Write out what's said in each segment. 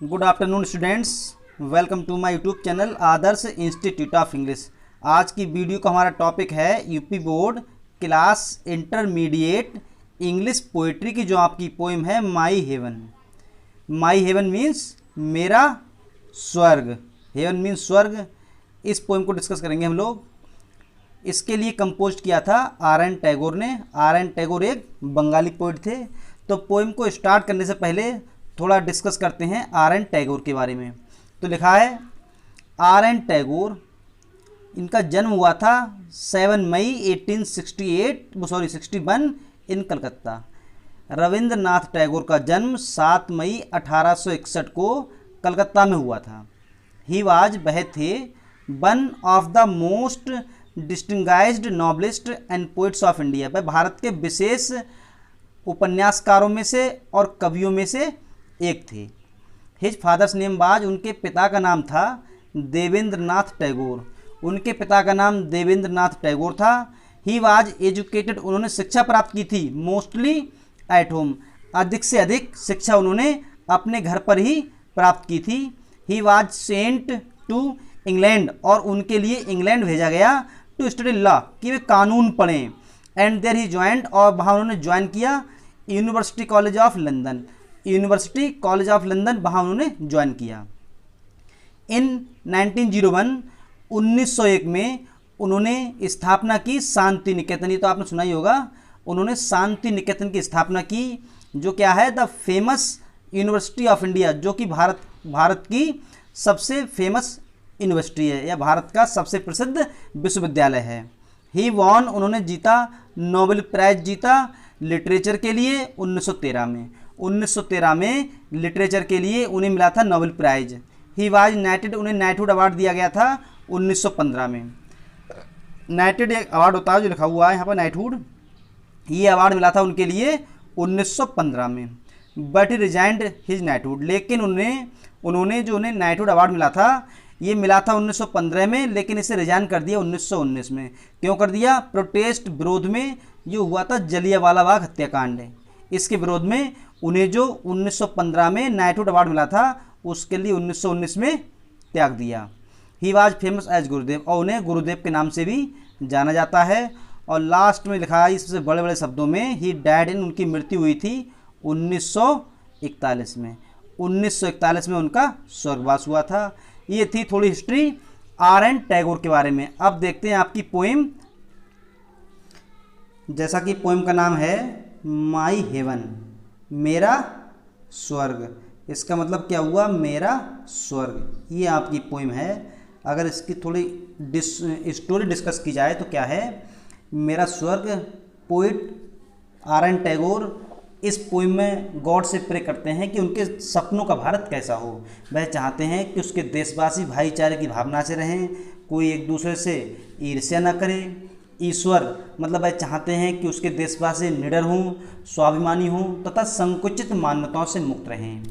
Good afternoon students, welcome to my YouTube channel Adarsh institute of English. आज की video का हमारा टॉपिक है UP board class intermediate English poetry की जो आपकी पोइम है my heaven. My heaven means मेरा स्वर्ग, हेवन मीन्स स्वर्ग। इस पोइम को डिस्कस करेंगे हम लोग। इसके लिए कंपोज किया था आर.एन. टैगोर ने। आर.एन. टैगोर एक बंगाली पोइट थे। तो पोइम को स्टार्ट करने से पहले थोड़ा डिस्कस करते हैं आर.एन. टैगोर के बारे में। तो लिखा है आर.एन. टैगोर, इनका जन्म हुआ था 7 मई 1861 इन कलकत्ता। रविंद्रनाथ टैगोर का जन्म 7 मई 1861 को कलकत्ता में हुआ था। ही वाज, वह थे one of the most distinguished novelist and poets of India. वह भारत के विशेष उपन्यासकारों में से और कवियों में से एक थे। हिज फादर्स नेम वाज, उनके पिता का नाम था देवेंद्रनाथ टैगोर। उनके पिता का नाम देवेंद्रनाथ टैगोर था। ही वाज एजुकेटेड, उन्होंने शिक्षा प्राप्त की थी मोस्टली एट होम, अधिक से अधिक शिक्षा उन्होंने अपने घर पर ही प्राप्त की थी। He was sent to England, और उनके लिए इंग्लैंड भेजा गया टू स्टडी लॉ, कि वे कानून पढ़ें। एंड देयर ही ज्वाइंड, और वहाँ उन्होंने ज्वाइन किया university college of London. University college of London, वहाँ उन्होंने ज्वाइन किया। इन 1901 में उन्होंने स्थापना की शांति निकेतन। ये तो आपने सुना ही होगा। उन्होंने शांति निकेतन की स्थापना की, जो क्या है the famous university of India, जो कि भारत की सबसे फेमस यूनिवर्सिटी है या भारत का सबसे प्रसिद्ध विश्वविद्यालय है। ही वॉन, उन्होंने जीता नोबेल प्राइज जीता लिटरेचर के लिए 1913 में। 1913 में लिटरेचर के लिए उन्हें मिला था Nobel prize. He was knighted, उन्हें नाइटहुड अवार्ड दिया गया था 1915 में। नाइटेड एक अवार्ड होता है जो लिखा हुआ है यहाँ पर नाइटहुड, ये अवार्ड मिला था उनके लिए 1915 में। But he resigned his knighthood, लेकिन उन्होंने जो उन्हें नाइटहुड अवार्ड मिला था, ये मिला था 1915 में, लेकिन इसे रिजाइन कर दिया 1919 में। क्यों कर दिया? प्रोटेस्ट, विरोध में जो हुआ था जलियांवाला बाग हत्याकांड, इसके विरोध में उन्हें जो 1915 में नाइटहुड अवार्ड मिला था, उसके लिए 1919 में त्याग दिया। ही वाज फेमस एज गुरुदेव, और उन्हें गुरुदेव के नाम से भी जाना जाता है। और लास्ट में लिखा है इससे बड़े बड़े शब्दों में, ही डैड इन, उनकी मृत्यु हुई थी 1941 में। 1941 में उनका स्वर्गवास हुआ था। ये थी थोड़ी हिस्ट्री आर.एन. टैगोर के बारे में। अब देखते हैं आपकी पोइम। जैसा कि पोइम का नाम है माई हेवन, मेरा स्वर्ग। इसका मतलब क्या हुआ? मेरा स्वर्ग। ये आपकी पोइम है। अगर इसकी थोड़ी स्टोरी डिस्कस की जाए तो क्या है? मेरा स्वर्ग, पोइट आर.एन. टैगोर इस पोइम में गॉड से प्रे करते हैं कि उनके सपनों का भारत कैसा हो। वह चाहते हैं कि उसके देशवासी भाईचारे की भावना से रहें, कोई एक दूसरे से ईर्ष्या न करे। ईश्वर मतलब वह चाहते हैं कि उसके देशवासी निडर हों, स्वाभिमानी हों तथा संकुचित मान्यताओं से मुक्त रहें।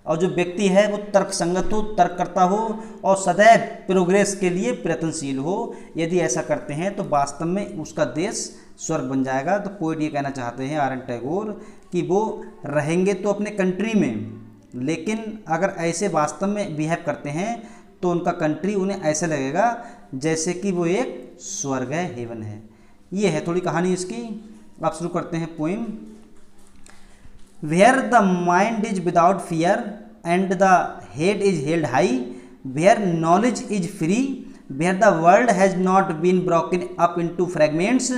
और जो व्यक्ति है वो तर्कसंगत हो, तर्ककर्ता हो और सदैव प्रोग्रेस के लिए प्रयत्नशील हो। यदि ऐसा करते हैं तो वास्तव में उसका देश स्वर्ग बन जाएगा। तो पोइट ये कहना चाहते हैं आर.एन. टैगोर कि वो रहेंगे तो अपने कंट्री में, लेकिन अगर ऐसे वास्तव में बिहेव करते हैं तो उनका कंट्री उन्हें ऐसे लगेगा जैसे कि वो एक स्वर्ग है, हेवन है। ये है थोड़ी कहानी इसकी। आप शुरू करते हैं poem. Where the mind is without fear and the head is held high, where knowledge is free, where the world has not been broken up into fragments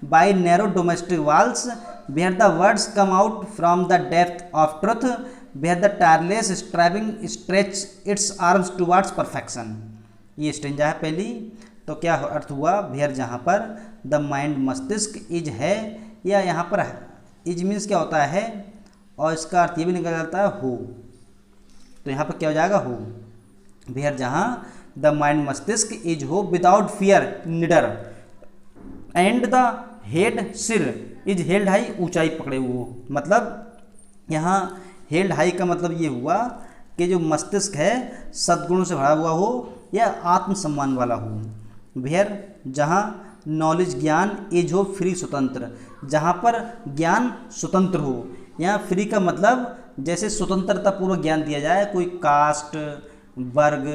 by narrow domestic walls, where the words come out from the depth of truth, where the tireless striving stretch its arms towards perfection. ये stanza है पहली। तो क्या अर्थ हुआ? Where जहाँ पर the mind मस्तिष्क is है, या यहाँ पर इज मीन्स क्या होता है, और इसका अर्थ ये भी निकल जाता है हो। तो यहाँ पर क्या हो जाएगा? हो। वेयर जहाँ द माइंड मस्तिष्क इज हो, विदाउट फियर निडर, एंड द हेड सिर इज हेल्ड हाई, ऊंचाई पकड़े हुए हो। मतलब यहाँ हेल्ड हाई का मतलब ये हुआ कि जो मस्तिष्क है सद्गुणों से भरा हुआ हो या आत्मसम्मान वाला हो। वेयर जहाँ नॉलेज ज्ञान इज हो फ्री स्वतंत्र, जहाँ पर ज्ञान स्वतंत्र हो। यहाँ फ्री का मतलब जैसे स्वतंत्रता पूर्वक ज्ञान दिया जाए, कोई कास्ट वर्ग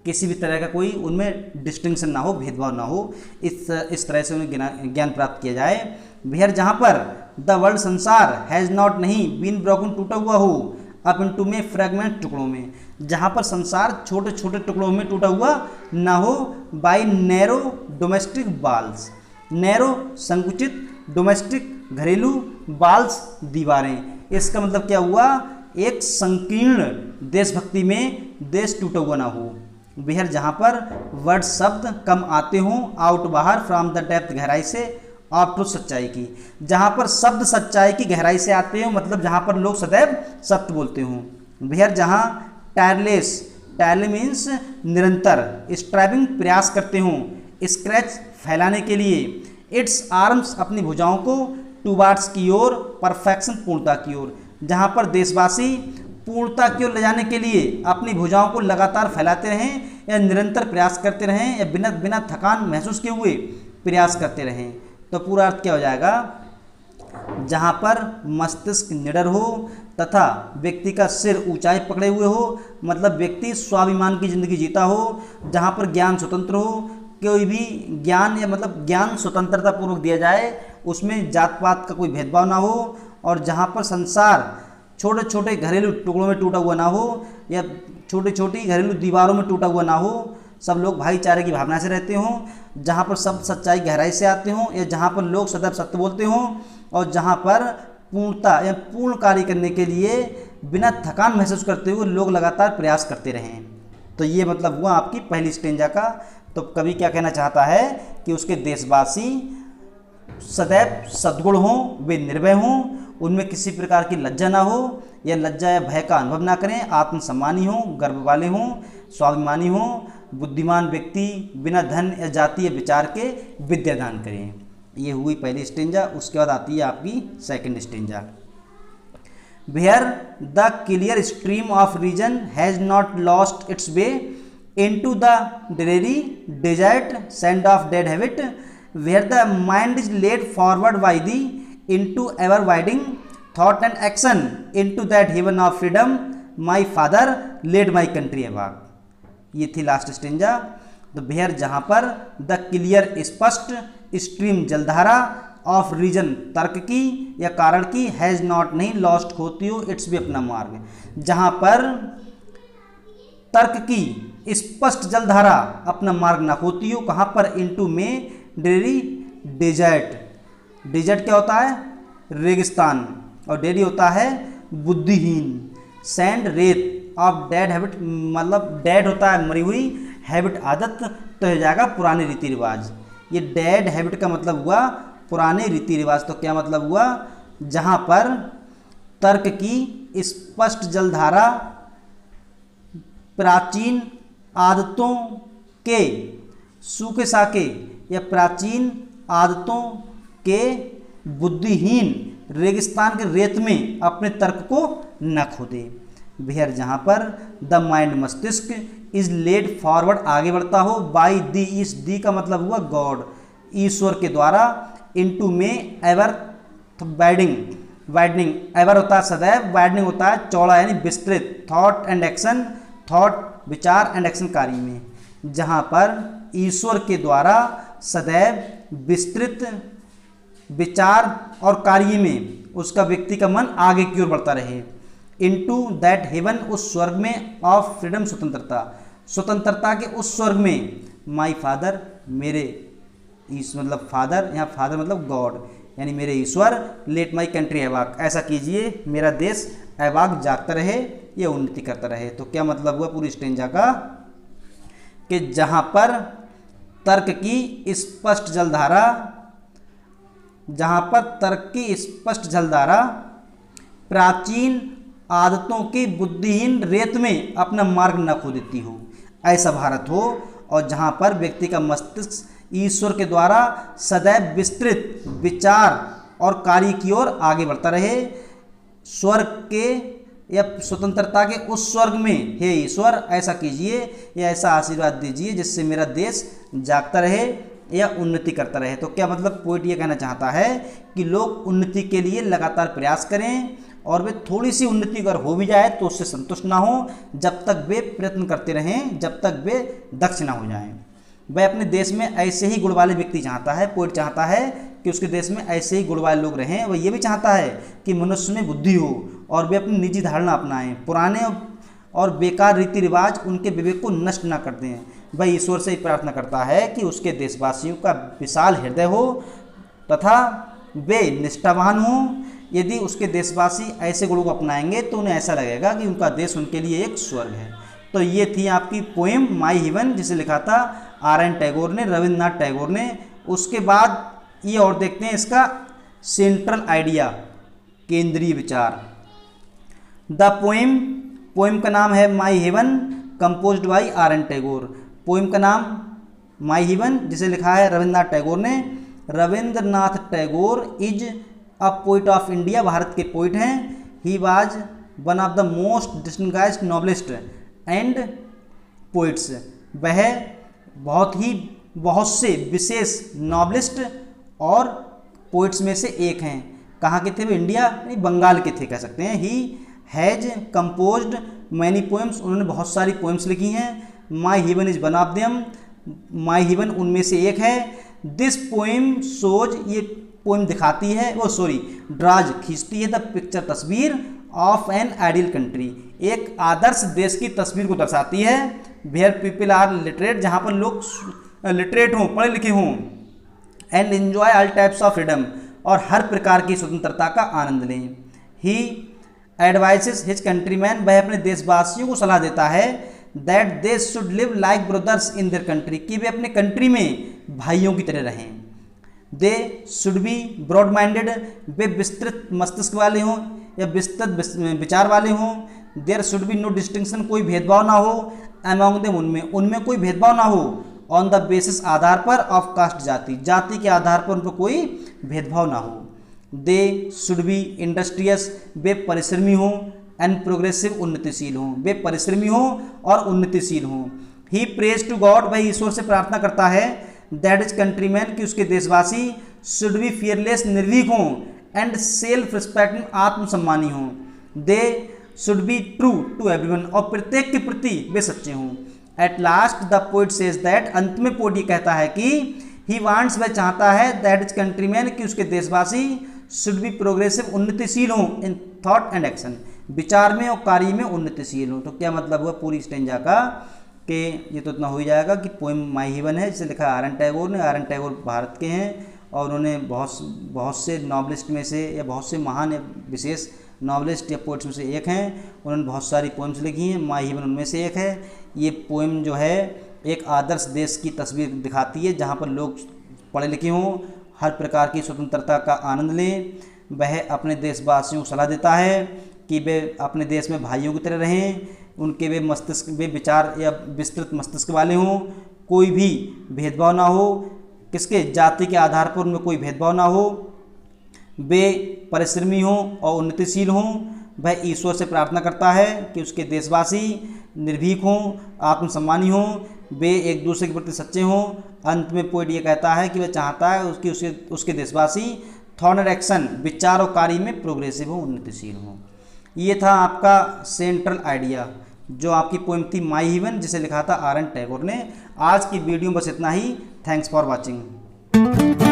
किसी भी तरह का कोई उनमें डिस्टिंक्शन ना हो, भेदभाव ना हो, इस तरह से उन्हें ज्ञान प्राप्त किया जाए। वेयर जहाँ पर द वर्ल्ड संसार हैज़ नॉट नहीं बीन ब्रोकन टूटा हुआ हो अप इनटू में फ्रेगमेंट टुकड़ों में, जहाँ पर संसार छोटे छोटे टुकड़ों में टूटा हुआ ना हो बाय नैरो डोमेस्टिक बाल्स, नैरो संकुचित, डोमेस्टिक घरेलू, बाल्स दीवारें। इसका मतलब क्या हुआ, एक संकीर्ण देशभक्ति में देश टूटा हुआ ना हो। वेयर जहाँ पर वर्ड शब्द कम आते हों आउट बाहर फ्रॉम द डेप्थ गहराई से ऑफ ट्रूथ सच्चाई की, जहाँ पर शब्द सच्चाई की गहराई से आते हो, मतलब जहाँ पर लोग सदैव सत्य बोलते हों। वेयर जहाँ टायरलेस, टायरले मीन्स निरंतर, स्ट्राइविंग प्रयास करते हों, स्क्रैच फैलाने के लिए, इट्स आर्म्स अपनी भुजाओं को टूवार्ड्स की ओर परफेक्शन पूर्णता की ओर, जहाँ पर देशवासी पूर्णता की ओर ले जाने के लिए अपनी भुजाओं को लगातार फैलाते रहें या निरंतर प्रयास करते रहें या बिना बिना थकान महसूस किए हुए प्रयास करते रहें। तो पूरा अर्थ क्या हो जाएगा, जहाँ पर मस्तिष्क निडर हो तथा व्यक्ति का सिर ऊंचाई पकड़े हुए हो, मतलब व्यक्ति स्वाभिमान की जिंदगी जीता हो, जहाँ पर ज्ञान स्वतंत्र हो, कोई भी ज्ञान या मतलब ज्ञान स्वतंत्रता पूर्वक दिया जाए, उसमें जात पात का कोई भेदभाव ना हो, और जहाँ पर संसार छोटे छोटे घरेलू टुकड़ों में टूटा हुआ ना हो या छोटी छोटी घरेलू दीवारों में टूटा हुआ ना हो, सब लोग भाईचारे की भावना से रहते हों, जहाँ पर सब सच्चाई गहराई से आते हों या जहाँ पर लोग सदैव सत्य बोलते हों, और जहाँ पर पूर्णता या पूर्ण कार्य करने के लिए बिना थकान महसूस करते हुए लोग लगातार प्रयास करते रहें। तो ये मतलब हुआ आपकी पहली स्टेंजा का। तो कवि क्या कहना चाहता है कि उसके देशवासी सदैव सद्गुण हों, वे निर्भय हों, उनमें किसी प्रकार की लज्जा ना हो या लज्जा या भय का अनुभव ना करें, आत्मसम्मानी हों, गर्व वाले हों, स्वाभिमानी हों, बुद्धिमान व्यक्ति बिना धन या जातीय विचार के विद्या दान करें। ये हुई पहली स्टेंजा। उसके बाद आती है आपकी second stanza. Where the clear stream of reason has not lost its way into the dreary desert sand of dead habit, where the mind is led forward by thee into ever widening thought and action into that heaven of freedom my father led my country above। ये थी last stanza. तो where जहाँ पर the clear स्पष्ट stream जलधारा of reason तर्क की या कारण की, हैज़ नॉट नहीं लॉस्ट खोती हो इट्स भी अपना मार्ग, जहाँ पर तर्क की स्पष्ट जलधारा अपना मार्ग ना खोती हो, कहाँ पर, इनटू में ड्रेरी डेजर्ट, डेजर्ट क्या होता है, रेगिस्तान, और डेरी होता है बुद्धिहीन, सैंड रेत ऑफ डेड हैबिट, मतलब डेड होता है मरी हुई, हैबिट आदत, तो हो जाएगा पुराने रीति रिवाज। ये डेड हैबिट का मतलब हुआ पुराने रीति रिवाज। तो क्या मतलब हुआ, जहाँ पर तर्क की स्पष्ट जलधारा प्राचीन आदतों के सूखे साके या प्राचीन आदतों के बुद्धिहीन रेगिस्तान के रेत में अपने तर्क को न खोदे। वेयर जहाँ पर द माइंड मस्तिष्क इज लेड फॉरवर्ड आगे बढ़ता हो, बाई दी, इस दी का मतलब हुआ गॉड, ईश्वर के द्वारा, इनटू में एवर वाइडिंग, वाइडनिंग, एवर होता है सदैव, वाइडनिंग होता है चौड़ा यानी विस्तृत, थॉट एंड एक्शन, थॉट विचार एंड एक्शन कार्य में, जहाँ पर ईश्वर के द्वारा सदैव विस्तृत विचार और कार्य में उसका व्यक्ति का मन आगे की ओर बढ़ता रहे, इनटू दैट हेवन, उस स्वर्ग में, ऑफ फ्रीडम, स्वतंत्रता, स्वतंत्रता के उस स्वर्ग में, माई फादर, मेरे मतलब फादर, यहाँ फादर मतलब गॉड यानी मेरे ईश्वर, लेट माई कंट्री अवाक, ऐसा कीजिए मेरा देश अवाक जागता रहे, ये उन्नति करता रहे। तो क्या मतलब हुआ पूरी स्टेंजा का, कि जहाँ पर तर्क की स्पष्ट जलधारा, जहाँ पर तर्क की स्पष्ट जलधारा प्राचीन आदतों की बुद्धिहीन रेत में अपना मार्ग न खो देती हो, ऐसा भारत हो, और जहाँ पर व्यक्ति का मस्तिष्क ईश्वर के द्वारा सदैव विस्तृत विचार और कार्य की ओर आगे बढ़ता रहे, स्वर्ग के या स्वतंत्रता के उस स्वर्ग में हे ईश्वर ऐसा कीजिए या ऐसा आशीर्वाद दीजिए जिससे मेरा देश जागता रहे या उन्नति करता रहे। तो क्या मतलब पोइट ये कहना चाहता है कि लोग उन्नति के लिए लगातार प्रयास करें और वे थोड़ी सी उन्नति अगर हो भी जाए तो उससे संतुष्ट ना हो, जब तक वे प्रयत्न करते रहें, जब तक वे दक्ष ना हो जाएं। वह अपने देश में ऐसे ही गुण वाले व्यक्ति चाहता है, पोइट चाहता है कि उसके देश में ऐसे ही गुण वाले लोग रहें। वह ये भी चाहता है कि मनुष्य में बुद्धि हो और वे अपनी निजी धारणा अपनाएं, पुराने और बेकार रीति रिवाज उनके विवेक को नष्ट ना कर दें। वह ईश्वर से ही प्रार्थना करता है कि उसके देशवासियों का विशाल हृदय हो तथा वे निष्ठावान हों। यदि उसके देशवासी ऐसे गुणों को अपनाएंगे तो उन्हें ऐसा लगेगा कि उनका देश उनके लिए एक स्वर्ग है। तो ये थी आपकी पोएम माई हेवन, जिसे लिखा था आर.एन. टैगोर ने, रविंद्रनाथ टैगोर ने। उसके बाद ये और देखते हैं इसका सेंट्रल आइडिया, केंद्रीय विचार। द पोएम का नाम है my haven, composed by RN. Tagore. Poem का नाम माई हेवन, जिसे लिखा है रविंद्रनाथ टैगोर ने। Rabindranath Tagore is a poet of India, Bharat के पोइट हैं। He was one of the most distinguished novelist and poets. वह बहुत से विशेष नॉवेलिस्ट और पोइट्स में से एक हैं। कहाँ के थे वे? इंडिया नहीं, बंगाल के थे कह सकते हैं। He has composed many poems, उन्होंने बहुत सारी पोएम्स लिखी हैं। My heaven is one of them, my heaven उनमें से एक है। दिस पोएम शोज, ये पोएम दिखाती है, ड्राज खींचती है द पिक्चर, तस्वीर ऑफ एन आइडियल कंट्री, एक आदर्श देश की तस्वीर को दर्शाती है। वेयर पीपल आर लिटरेट, जहाँ पर लोग लिटरेट हों, पढ़े लिखे हों। And enjoy all types of freedom, और हर प्रकार की स्वतंत्रता का आनंद लें। ही एडवाइसेस हिज कंट्रीमैन, वह अपने देशवासियों को सलाह देता है that they should live like brothers in their country, कि वे अपने कंट्री में भाइयों की तरह रहें। They should be broad minded, वे विस्तृत मस्तिष्क वाले हों या विस्तृत विचार वाले हों। There should be no distinction, कोई भेदभाव ना हो। अमॉन्ग देम, उनमें कोई भेदभाव ना हो। ऑन द बेसिस, आधार पर, ऑफ कास्ट, जाति के आधार पर उन पर कोई भेदभाव ना हो। दे शुड बी इंडस्ट्रियस, वे परिश्रमी हों। एंड प्रोग्रेसिव, उन्नतिशील हों, वे परिश्रमी हों और उन्नतिशील हों। ही प्रेज टू गॉड, वह ईश्वर से प्रार्थना करता है दैट इज कंट्रीमैन, कि उसके देशवासी शुड बी फियरलेस, निर्भीक हों। एंड सेल्फ रिस्पेक्टिंग, आत्मसम्मानी हों। They should be true to everyone, और प्रत्येक के प्रति वे सच्चे हों। At last the poet says that, अंत में पोइट ये कहता है कि ही वांट्स, वह चाहता है दैट इज कंट्रीमैन, कि उसके देशवासी शुड बी प्रोग्रेसिव, उन्नतिशील हों। इन थॉट एंड एक्शन, विचार में और कार्य में उन्नतिशील हों। तो क्या मतलब हुआ पूरी स्टेंजा का कि ये तो इतना हो ही जाएगा कि पोएम माई हेवन है, जिसे लिखा आर.एन. टैगोर ने। आर.एन. टैगोर भारत के हैं और उन्होंने बहुत से नॉवलिस्ट में से या बहुत से महान या विशेष नॉवलिस्ट या पोइट्स में से एक हैं। उन्होंने बहुत सारी पोएम्स लिखी हैं, माई हेवन उनमें से एक है। ये पोएम जो है एक आदर्श देश की तस्वीर दिखाती है जहाँ पर लोग पढ़े लिखे हों, हर प्रकार की स्वतंत्रता का आनंद लें। वह अपने देशवासियों को सलाह देता है कि वे अपने देश में भाइयों की तरह रहें, उनके वे विचार या विस्तृत मस्तिष्क वाले हों, कोई भी भेदभाव ना हो, किसके जाति के आधार पर उनमें कोई भेदभाव ना हो, वे परिश्रमी हों और उन्नतिशील हों। वह ईश्वर से प्रार्थना करता है कि उसके देशवासी निर्भीक हों, आत्मसम्मानी हों, वे एक दूसरे के प्रति सच्चे हों। अंत में पोइट ये कहता है कि वह चाहता है उसके देशवासी थॉट एंड एक्शन, विचार और कार्य में प्रोग्रेसिव हों, उन्नतिशील हों। ये था आपका सेंट्रल आइडिया, जो आपकी पोएम थी माई हेवन, जिसे लिखा था आर.एन. टैगोर ने। आज की वीडियो बस इतना ही। Thanks for watching.